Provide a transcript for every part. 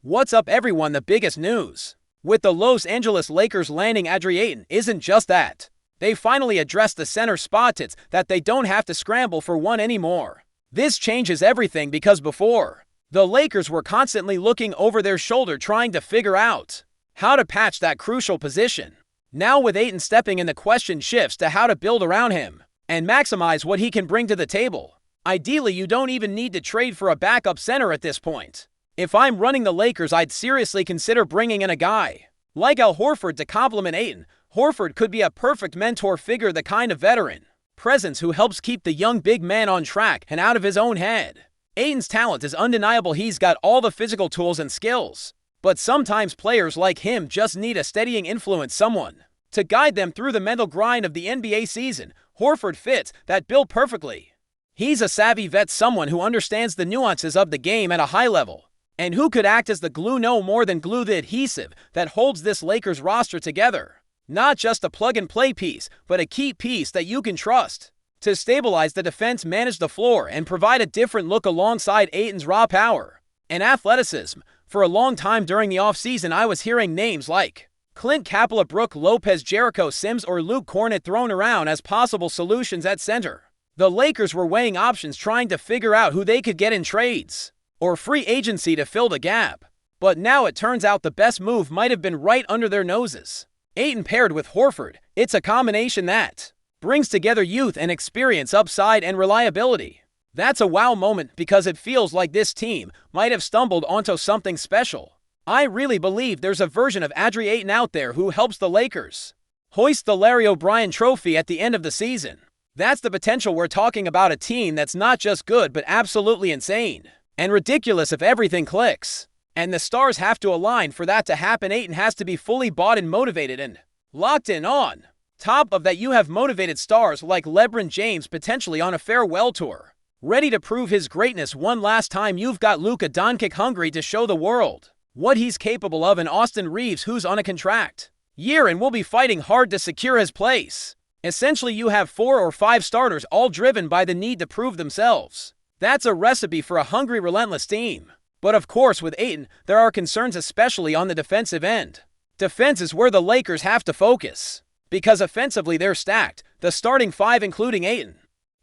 What's up, everyone? The biggest news with the Los Angeles Lakers landing Aton isn't just that. They finally addressed the center spot that they don't have to scramble for one anymore. This changes everything because before, the Lakers were constantly looking over their shoulder trying to figure out how to patch that crucial position. Now with Aton stepping in, the question shifts to how to build around him and maximize what he can bring to the table. Ideally, you don't even need to trade for a backup center at this point. If I'm running the Lakers, I'd seriously consider bringing in a guy like Al Horford to complement Aton. Horford could be a perfect mentor figure, the kind of veteran presence who helps keep the young big man on track and out of his own head. Aton's talent is undeniable. He's got all the physical tools and skills, but sometimes players like him just need a steadying influence, someone to guide them through the mental grind of the NBA season. Horford fits that bill perfectly. He's a savvy vet, someone who understands the nuances of the game at a high level, and who could act as the glue, no more than glue, the adhesive that holds this Lakers roster together. Not just a plug-and-play piece, but a key piece that you can trust to stabilize the defense, manage the floor, and provide a different look alongside Aton's raw power and athleticism. For a long time during the offseason, I was hearing names like Clint Capela, Brook Lopez, Jericho Sims, or Luke Cornet thrown around as possible solutions at center. The Lakers were weighing options, trying to figure out who they could get in trades or free agency to fill the gap. But now it turns out the best move might have been right under their noses. Aton paired with Horford, it's a combination that brings together youth and experience, upside and reliability. That's a wow moment because it feels like this team might have stumbled onto something special. I really believe there's a version of Aton out there who helps the Lakers hoist the Larry O'Brien trophy at the end of the season. That's the potential. We're talking about a team that's not just good but absolutely insane and ridiculous if everything clicks. And the stars have to align for that to happen. Aton has to be fully bought and motivated and locked in. On top of that, you have motivated stars like LeBron James potentially on a farewell tour, ready to prove his greatness one last time. You've got Luka Doncic hungry to show the world what he's capable of, and Austin Reeves, who's on a contract year and will be fighting hard to secure his place. Essentially, you have 4 or 5 starters, all driven by the need to prove themselves. That's a recipe for a hungry, relentless team. But of course, with Aton, there are concerns, especially on the defensive end. Defense is where the Lakers have to focus, because offensively they're stacked. The starting 5, including Aton,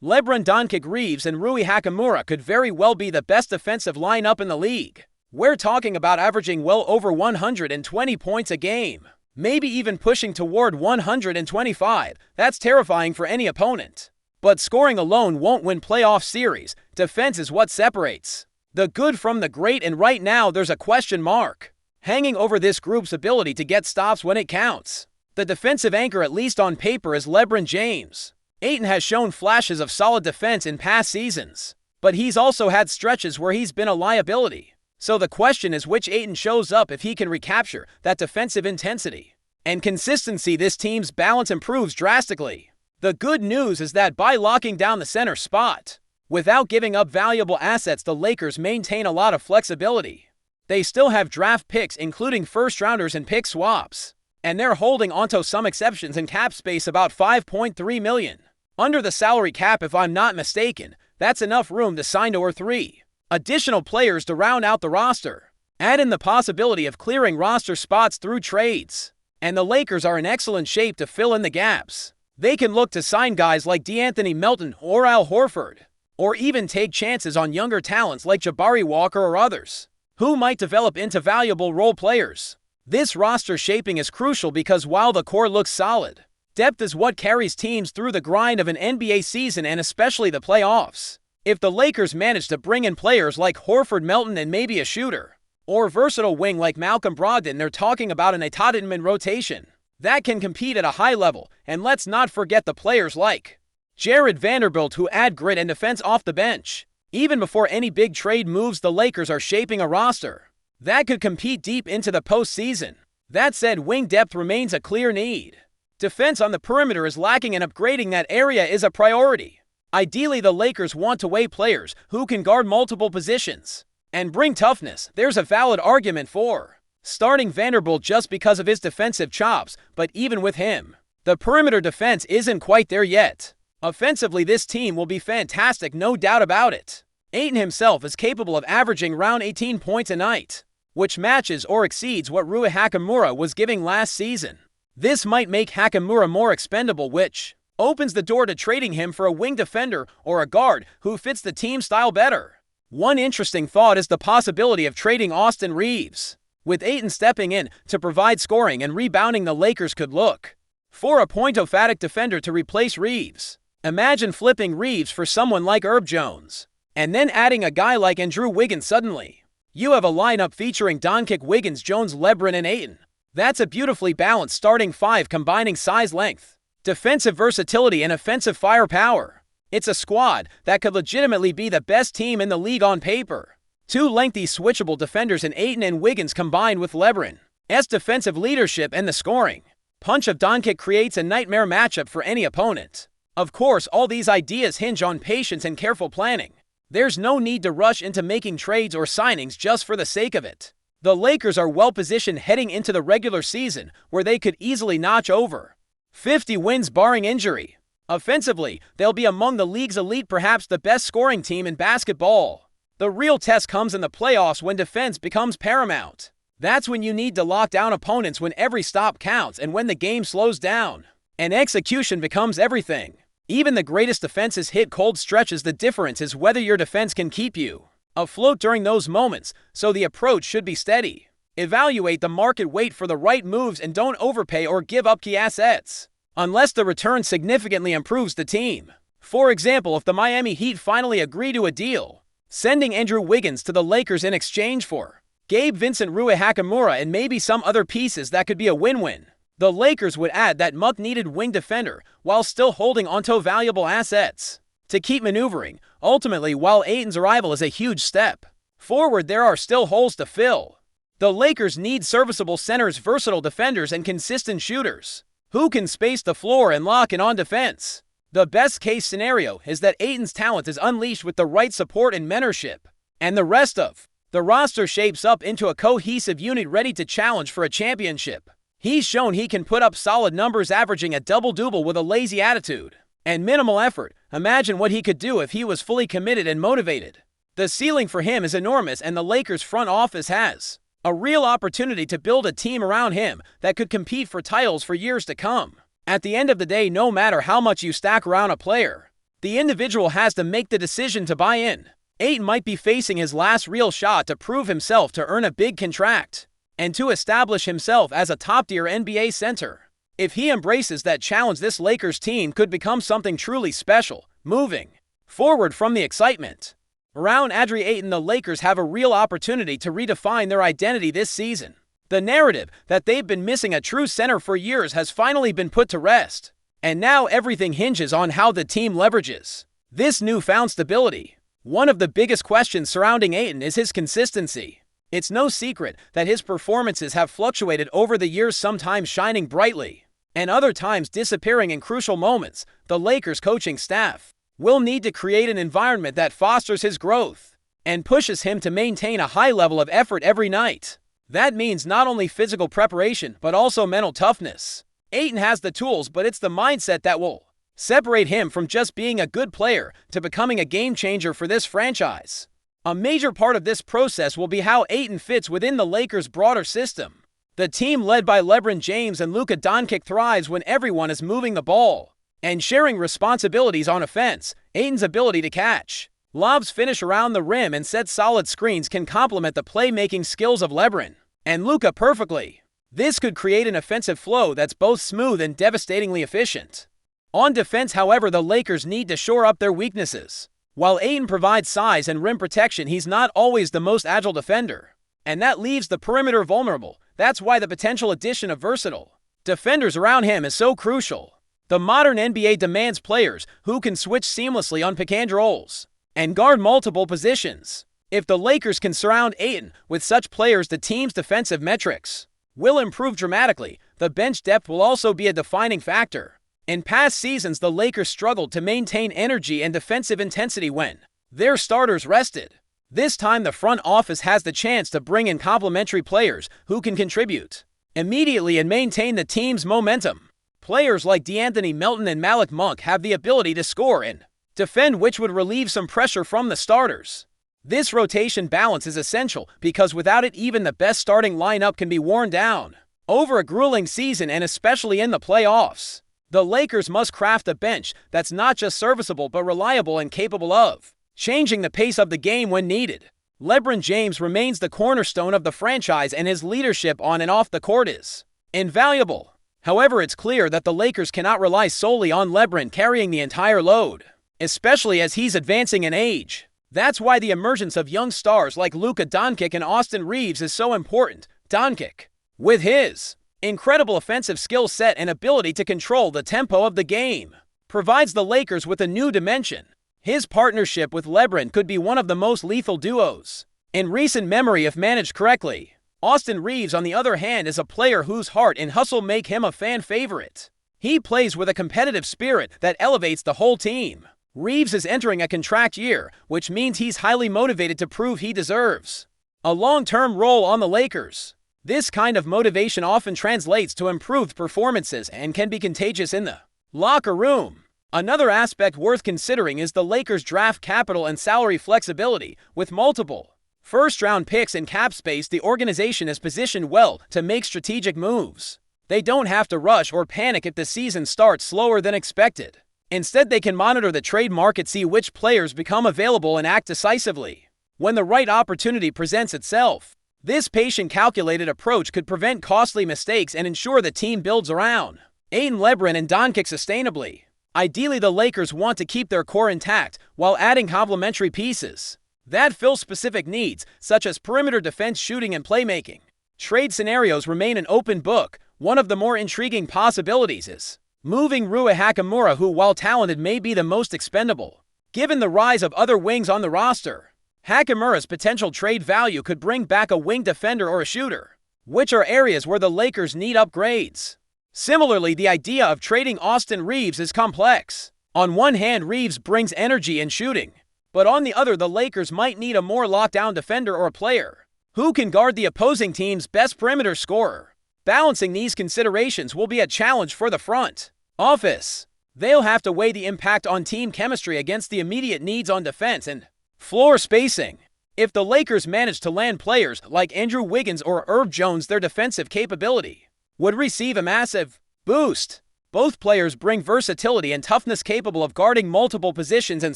LeBron, Doncic, Reeves, and Rui Hachimura, could very well be the best defensive lineup in the league. We're talking about averaging well over 120 points a game, maybe even pushing toward 125. That's terrifying for any opponent. But scoring alone won't win playoff series. Defense is what separates the good from the great, and right now there's a question mark hanging over this group's ability to get stops when it counts. The defensive anchor, at least on paper, is LeBron James. Aton has shown flashes of solid defense in past seasons, but he's also had stretches where he's been a liability. So the question is which Aton shows up if he can recapture that defensive intensity and consistency. This team's balance improves drastically. The good news is that by locking down the center spot without giving up valuable assets, the Lakers maintain a lot of flexibility. They still have draft picks, including first-rounders and pick swaps, and they're holding onto some exceptions in cap space, about $5.3 million under the salary cap if I'm not mistaken. That's enough room to sign 2 or 3 additional players to round out the roster. Add in the possibility of clearing roster spots through trades, and the Lakers are in excellent shape to fill in the gaps. They can look to sign guys like DeAnthony Melton or Al Horford, or even take chances on younger talents like Jabari Walker or others who might develop into valuable role players. This roster shaping is crucial because while the core looks solid, depth is what carries teams through the grind of an NBA season and especially the playoffs. If the Lakers manage to bring in players like Horford, Melton, and maybe a shooter or versatile wing like Malcolm Brogdon, they're talking about an Aton rotation that can compete at a high level. And let's not forget the players like Jared Vanderbilt, who add grit and defense off the bench. Even before any big trade moves, the Lakers are shaping a roster that could compete deep into the postseason. That said, wing depth remains a clear need. Defense on the perimeter is lacking, and upgrading that area is a priority. Ideally, the Lakers want to weigh players who can guard multiple positions and bring toughness. There's a valid argument for starting Vanderbilt just because of his defensive chops, but even with him, the perimeter defense isn't quite there yet. Offensively, this team will be fantastic, no doubt about it. Aton himself is capable of averaging around 18 points a night, which matches or exceeds what Rui Hachimura was giving last season. This might make Hachimura more expendable, which opens the door to trading him for a wing defender or a guard who fits the team style better. One interesting thought is the possibility of trading Austin Reeves. With Aton stepping in to provide scoring and rebounding, the Lakers could look for a point-of-fatic defender to replace Reeves. Imagine flipping Reeves for someone like Herb Jones, and then adding a guy like Andrew Wiggins. Suddenly, you have a lineup featuring Doncic, Wiggins, Jones, LeBron, and Aton. That's a beautifully balanced starting five combining size, length, defensive versatility, and offensive firepower. It's a squad that could legitimately be the best team in the league on paper. Two lengthy switchable defenders in Aton and Wiggins combined with LeBron's defensive leadership and the scoring punch of Doncic creates a nightmare matchup for any opponent. Of course, all these ideas hinge on patience and careful planning. There's no need to rush into making trades or signings just for the sake of it. The Lakers are well positioned heading into the regular season, where they could easily notch over 50 wins barring injury. Offensively, they'll be among the league's elite, perhaps the best scoring team in basketball. The real test comes in the playoffs when defense becomes paramount. That's when you need to lock down opponents, when every stop counts and when the game slows down and execution becomes everything. Even the greatest defenses hit cold stretches. The difference is whether your defense can keep you afloat during those moments, so the approach should be steady. Evaluate the market, wait for the right moves, and don't overpay or give up key assets unless the return significantly improves the team. For example, if the Miami Heat finally agree to a deal, sending Andrew Wiggins to the Lakers in exchange for Gabe Vincent, Rui Hachimura, and maybe some other pieces, that could be a win-win. The Lakers would add that much-needed wing defender while still holding onto valuable assets to keep maneuvering. Ultimately, while Aton's arrival is a huge step forward, there are still holes to fill. The Lakers need serviceable centers, versatile defenders, and consistent shooters who can space the floor and lock in on defense. The best-case scenario is that Aton's talent is unleashed with the right support and mentorship, and the rest of the roster shapes up into a cohesive unit ready to challenge for a championship. He's shown he can put up solid numbers, averaging a double-double with a lazy attitude and minimal effort. Imagine what he could do if he was fully committed and motivated. The ceiling for him is enormous, and the Lakers front office has a real opportunity to build a team around him that could compete for titles for years to come. At the end of the day, no matter how much you stack around a player, the individual has to make the decision to buy in. Aton might be facing his last real shot to prove himself, to earn a big contract, and to establish himself as a top-tier NBA center. If he embraces that challenge, this Lakers team could become something truly special. Moving forward from the excitement around Adri Aton, the Lakers have a real opportunity to redefine their identity this season. The narrative that they've been missing a true center for years has finally been put to rest, and now everything hinges on how the team leverages this newfound stability. One of the biggest questions surrounding Aton is his consistency. It's no secret that his performances have fluctuated over the years, sometimes shining brightly and other times disappearing in crucial moments. The Lakers coaching staff will need to create an environment that fosters his growth and pushes him to maintain a high level of effort every night. That means not only physical preparation, but also mental toughness. Aton has the tools, but it's the mindset that will separate him from just being a good player to becoming a game changer for this franchise. A major part of this process will be how Aton fits within the Lakers' broader system. The team led by LeBron James and Luka Doncic thrives when everyone is moving the ball and sharing responsibilities on offense. Aton's ability to catch lobs, finish around the rim, and set solid screens can complement the playmaking skills of LeBron and Luka perfectly. This could create an offensive flow that's both smooth and devastatingly efficient. On defense, however, the Lakers need to shore up their weaknesses. While Aton provides size and rim protection, he's not always the most agile defender, and that leaves the perimeter vulnerable. That's why the potential addition of versatile defenders around him is so crucial. The modern NBA demands players who can switch seamlessly on pick and rolls and guard multiple positions. If the Lakers can surround Aton with such players, the team's defensive metrics will improve dramatically. The bench depth will also be a defining factor. In past seasons, the Lakers struggled to maintain energy and defensive intensity when their starters rested. This time, the front office has the chance to bring in complementary players who can contribute immediately and maintain the team's momentum. Players like DeAnthony Melton and Malik Monk have the ability to score and defend, which would relieve some pressure from the starters. This rotation balance is essential because without it, even the best starting lineup can be worn down over a grueling season, and especially in the playoffs. The Lakers must craft a bench that's not just serviceable but reliable and capable of changing the pace of the game when needed. LeBron James remains the cornerstone of the franchise, and his leadership on and off the court is invaluable. However, it's clear that the Lakers cannot rely solely on LeBron carrying the entire load, especially as he's advancing in age. That's why the emergence of young stars like Luka Doncic and Austin Reeves is so important. Doncic, with his incredible offensive skill set and ability to control the tempo of the game, provides the Lakers with a new dimension. His partnership with LeBron could be one of the most lethal duos in recent memory if managed correctly. Austin Reeves, on the other hand, is a player whose heart and hustle make him a fan favorite. He plays with a competitive spirit that elevates the whole team. Reeves is entering a contract year, which means he's highly motivated to prove he deserves a long-term role on the Lakers. This kind of motivation often translates to improved performances and can be contagious in the locker room. Another aspect worth considering is the Lakers' draft capital and salary flexibility. With multiple first-round picks and cap space, the organization is positioned well to make strategic moves. They don't have to rush or panic if the season starts slower than expected. Instead, they can monitor the trade market, see which players become available, and act decisively when the right opportunity presents itself. This patient, calculated approach could prevent costly mistakes and ensure the team builds around Aton, LeBron, and Doncic sustainably. Ideally, the Lakers want to keep their core intact while adding complementary pieces that fill specific needs, such as perimeter defense, shooting, and playmaking. Trade scenarios remain an open book. One of the more intriguing possibilities is moving Rui Hachimura, who, while talented, may be the most expendable. Given the rise of other wings on the roster, Hachimura's potential trade value could bring back a wing defender or a shooter, which are areas where the Lakers need upgrades. Similarly, the idea of trading Austin Reeves is complex. On one hand, Reeves brings energy and shooting, but on the other, the Lakers might need a more lockdown defender or a player who can guard the opposing team's best perimeter scorer. Balancing these considerations will be a challenge for the front office. They'll have to weigh the impact on team chemistry against the immediate needs on defense and floor spacing. If the Lakers manage to land players like Andrew Wiggins or Herb Jones, their defensive capability would receive a massive boost. Both players bring versatility and toughness, capable of guarding multiple positions and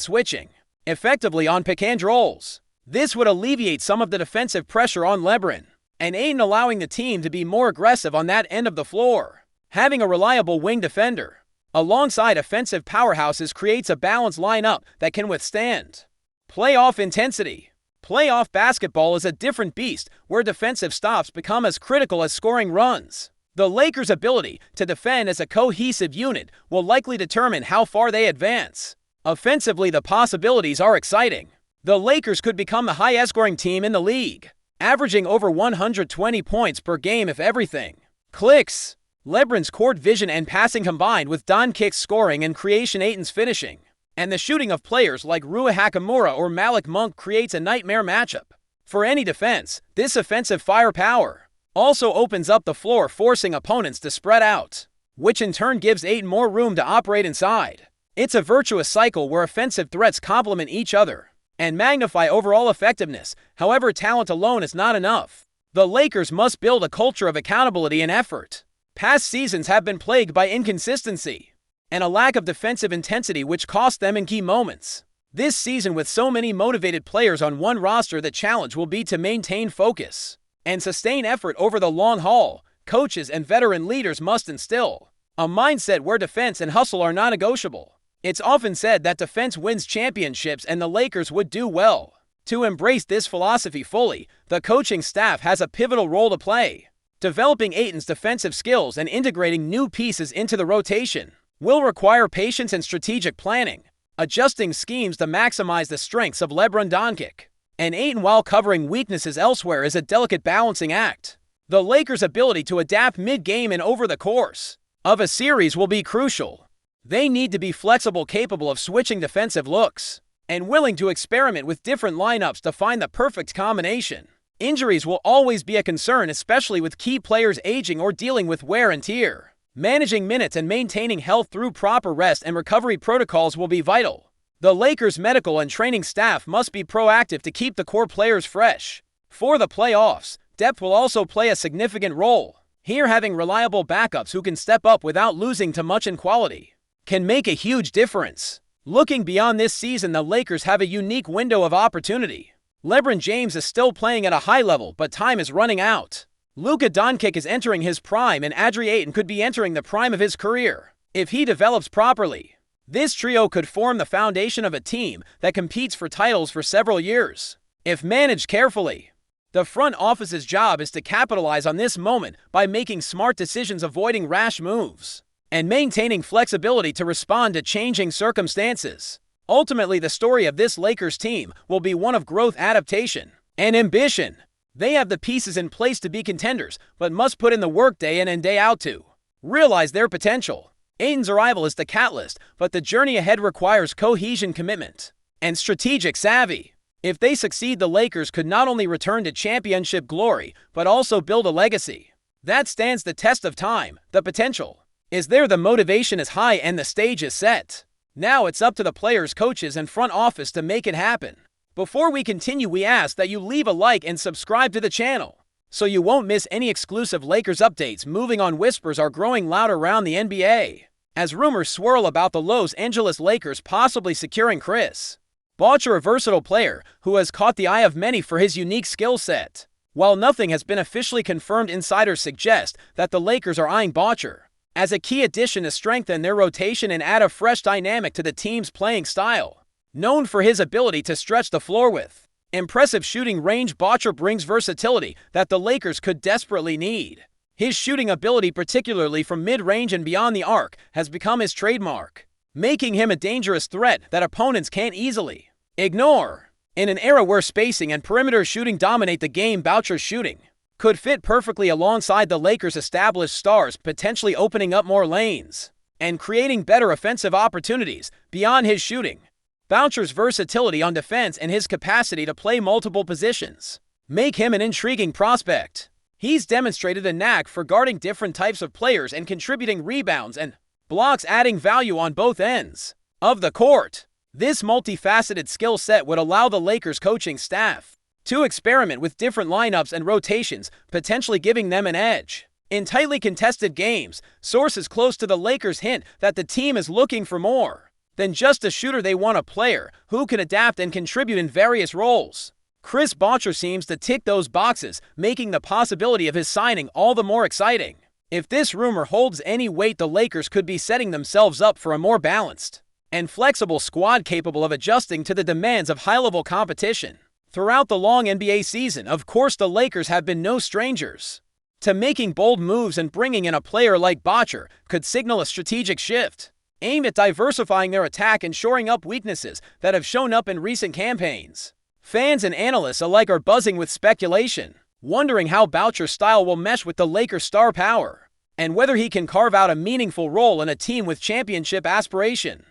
switching effectively on pick and rolls. This would alleviate some of the defensive pressure on LeBron and Aton, allowing the team to be more aggressive on that end of the floor. Having a reliable wing defender alongside offensive powerhouses creates a balanced lineup that can withstand playoff intensity. Playoff basketball is a different beast, where defensive stops become as critical as scoring runs. The Lakers' ability to defend as a cohesive unit will likely determine how far they advance. Offensively, the possibilities are exciting. The Lakers could become the highest-scoring team in the league, averaging over 120 points per game if everything clicks. LeBron's court vision and passing combined with Doncic's scoring and creation, Aton's finishing, and the shooting of players like Rui Hachimura or Malik Monk creates a nightmare matchup for any defense. This offensive firepower also opens up the floor, forcing opponents to spread out, which in turn gives Aton more room to operate inside. It's a virtuous cycle where offensive threats complement each other and magnify overall effectiveness. However, talent alone is not enough. The Lakers must build a culture of accountability and effort. Past seasons have been plagued by inconsistency and a lack of defensive intensity, which cost them in key moments. This season, with so many motivated players on one roster, the challenge will be to maintain focus and sustain effort over the long haul. Coaches and veteran leaders must instill a mindset where defense and hustle are non-negotiable. It's often said that defense wins championships, and the Lakers would do well to embrace this philosophy fully. The coaching staff has a pivotal role to play. Developing Aton's defensive skills and integrating new pieces into the rotation will require patience and strategic planning, adjusting schemes to maximize the strengths of LeBron, Doncic, and Aton while covering weaknesses elsewhere is a delicate balancing act. The Lakers' ability to adapt mid-game and over the course of a series will be crucial. They need to be flexible, capable of switching defensive looks, and willing to experiment with different lineups to find the perfect combination. Injuries will always be a concern, especially with key players aging or dealing with wear and tear. Managing minutes and maintaining health through proper rest and recovery protocols will be vital. The Lakers' medical and training staff must be proactive to keep the core players fresh. For the playoffs, depth will also play a significant role. Here, having reliable backups who can step up without losing too much in quality can make a huge difference. Looking beyond this season, the Lakers have a unique window of opportunity. LeBron James is still playing at a high level, but time is running out. Luka Doncic is entering his prime, and Aton could be entering the prime of his career. If he develops properly, this trio could form the foundation of a team that competes for titles for several years. If managed carefully, the front office's job is to capitalize on this moment by making smart decisions, avoiding rash moves, and maintaining flexibility to respond to changing circumstances. Ultimately, the story of this Lakers team will be one of growth, adaptation, and ambition. They have the pieces in place to be contenders, but must put in the work day in and day out to realize their potential. Aton's arrival is the catalyst, but the journey ahead requires cohesion, commitment, and strategic savvy. If they succeed, the Lakers could not only return to championship glory, but also build a legacy that stands the test of time. The potential is there, the motivation is high, and the stage is set. Now it's up to the players, coaches, and front office to make it happen. Before we continue, we ask that you leave a like and subscribe to the channel so you won't miss any exclusive Lakers updates. Moving on, whispers are growing loud around the NBA as rumors swirl about the Los Angeles Lakers possibly securing Chris BOUCHER, a versatile player who has caught the eye of many for his unique skill set. While nothing has been officially confirmed, insiders suggest that the Lakers are eyeing BOUCHER as a key addition to strengthen their rotation and add a fresh dynamic to the team's playing style. Known for his ability to stretch the floor with impressive shooting range, BOUCHER brings versatility that the Lakers could desperately need. His shooting ability, particularly from mid-range and beyond the arc, has become his trademark, making him a dangerous threat that opponents can't easily ignore. In an era where spacing and perimeter shooting dominate the game, BOUCHER's shooting could fit perfectly alongside the Lakers' established stars, potentially opening up more lanes and creating better offensive opportunities. Beyond his shooting, BOUCHER's versatility on defense and his capacity to play multiple positions make him an intriguing prospect. He's demonstrated a knack for guarding different types of players and contributing rebounds and blocks, adding value on both ends of the court. This multifaceted skill set would allow the Lakers coaching staff to experiment with different lineups and rotations, potentially giving them an edge in tightly contested games. Sources close to the Lakers hint that the team is looking for more than just a shooter. They want a player who can adapt and contribute in various roles. Chris BOUCHER seems to tick those boxes, making the possibility of his signing all the more exciting. If this rumor holds any weight, the Lakers could be setting themselves up for a more balanced and flexible squad capable of adjusting to the demands of high-level competition throughout the long NBA season. Of course, the Lakers have been no strangers to making bold moves, and bringing in a player like BOUCHER could signal a strategic shift aimed at diversifying their attack and shoring up weaknesses that have shown up in recent campaigns. Fans and analysts alike are buzzing with speculation, wondering how BOUCHER's style will mesh with the Lakers' star power and whether he can carve out a meaningful role in a team with championship aspiration.